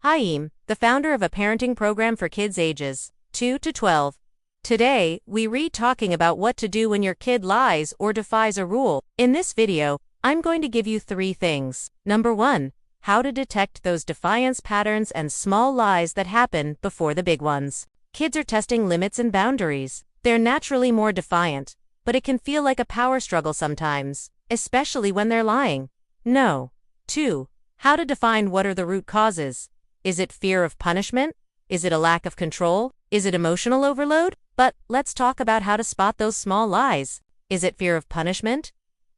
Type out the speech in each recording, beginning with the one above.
I'm the founder of a parenting program for kids ages 2 to 12. Today, we talking about what to do when your kid lies or defies a rule. In this video, I'm going to give you 3 things. Number 1, how to detect those defiance patterns and small lies that happen before the big ones. Kids are testing limits and boundaries. They're naturally more defiant, but it can feel like a power struggle sometimes, especially when they're lying. No. 2, how to define what are the root causes. Is it fear of punishment? Is it a lack of control? Is it emotional overload? But let's talk about how to spot those small lies. Is it fear of punishment?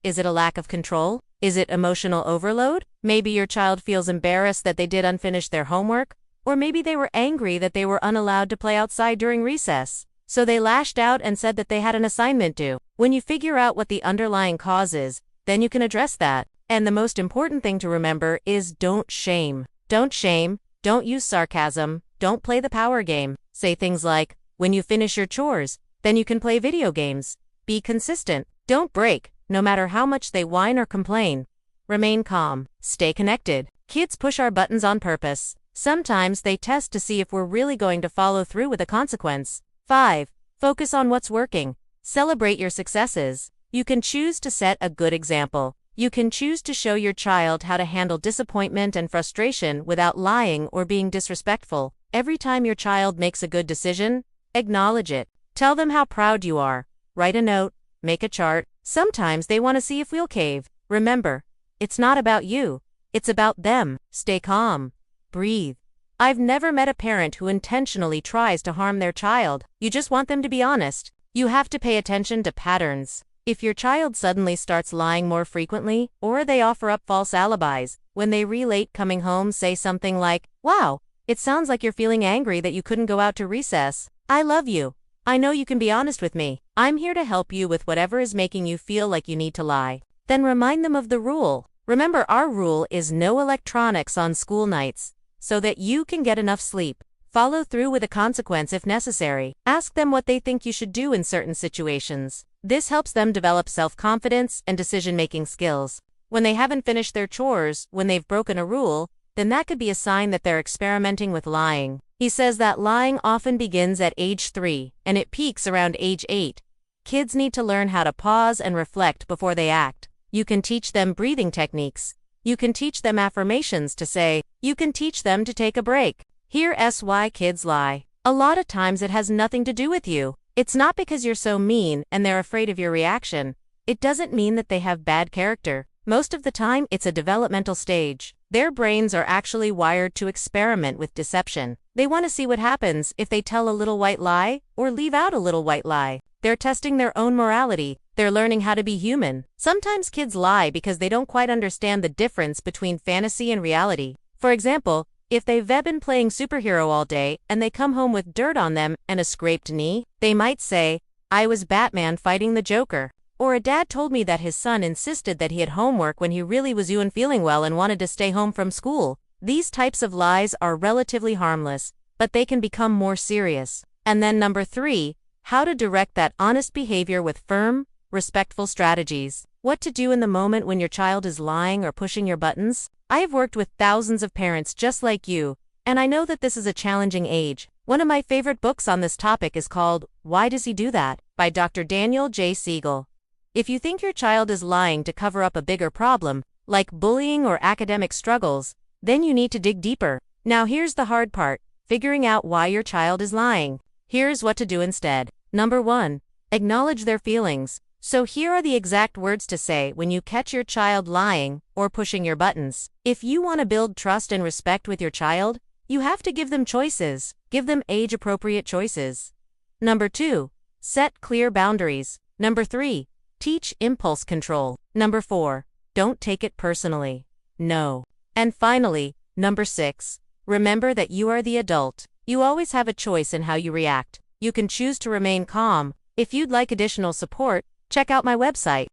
Is it a lack of control? Is it emotional overload? Maybe your child feels embarrassed that they did unfinish their homework, or maybe they were angry that they were unallowed to play outside during recess. So they lashed out and said that they had an assignment due. When you figure out what the underlying cause is, then you can address that. And the most important thing to remember is don't shame. Don't shame, don't use sarcasm, don't play the power game. Say things like, when you finish your chores, then you can play video games. Be consistent. Don't break, no matter how much they whine or complain. Remain calm. Stay connected. Kids push our buttons on purpose. Sometimes they test to see if we're really going to follow through with a consequence. 5. Focus on what's working. Celebrate your successes. You can choose to set a good example. You can choose to show your child how to handle disappointment and frustration without lying or being disrespectful. Every time your child makes a good decision, acknowledge it. Tell them how proud you are. Write a note, make a chart. Sometimes they want to see if we'll cave. Remember, it's not about you. It's about them. Stay calm. Breathe. I've never met a parent who intentionally tries to harm their child. You just want them to be honest. You have to pay attention to patterns. If your child suddenly starts lying more frequently, or they offer up false alibis, when they relate coming home, say something like, "Wow, it sounds like you're feeling angry that you couldn't go out to recess. I love you. I know you can be honest with me. I'm here to help you with whatever is making you feel like you need to lie." Then remind them of the rule. Remember, our rule is no electronics on school nights, so that you can get enough sleep. Follow through with a consequence if necessary. Ask them what they think you should do in certain situations. This helps them develop self-confidence and decision-making skills. When they haven't finished their chores, when they've broken a rule, then that could be a sign that they're experimenting with lying. He says that lying often begins at age 3, and it peaks around age 8. Kids need to learn how to pause and reflect before they act. You can teach them breathing techniques. You can teach them affirmations to say. You can teach them to take a break. Here's why kids lie. A lot of times it has nothing to do with you. It's not because you're so mean and they're afraid of your reaction. It doesn't mean that they have bad character. Most of the time, it's a developmental stage. Their brains are actually wired to experiment with deception. They want to see what happens if they tell a little white lie or leave out a little white lie. They're testing their own morality. They're learning how to be human. Sometimes kids lie because they don't quite understand the difference between fantasy and reality. For example, if they've been playing superhero all day and they come home with dirt on them and a scraped knee, they might say, "I was Batman fighting the Joker." Or a dad told me that his son insisted that he had homework when he really was feeling well and wanted to stay home from school. These types of lies are relatively harmless, but they can become more serious. And then number 3, how to direct that honest behavior with firm, respectful strategies. What to do in the moment when your child is lying or pushing your buttons? I have worked with thousands of parents just like you, and I know that this is a challenging age. One of my favorite books on this topic is called Why Does He Do That? By Dr. Daniel J. Siegel. If you think your child is lying to cover up a bigger problem, like bullying or academic struggles, then you need to dig deeper. Now here's the hard part, figuring out why your child is lying. Here's what to do instead. Number 1, acknowledge their feelings. So here are the exact words to say when you catch your child lying or pushing your buttons. If you want to build trust and respect with your child, you have to give them choices. Give them age-appropriate choices. Number 2, set clear boundaries. Number 3, teach impulse control. Number 4, don't take it personally. No. And finally, number 6, remember that you are the adult. You always have a choice in how you react. You can choose to remain calm. If you'd like additional support, check out my website.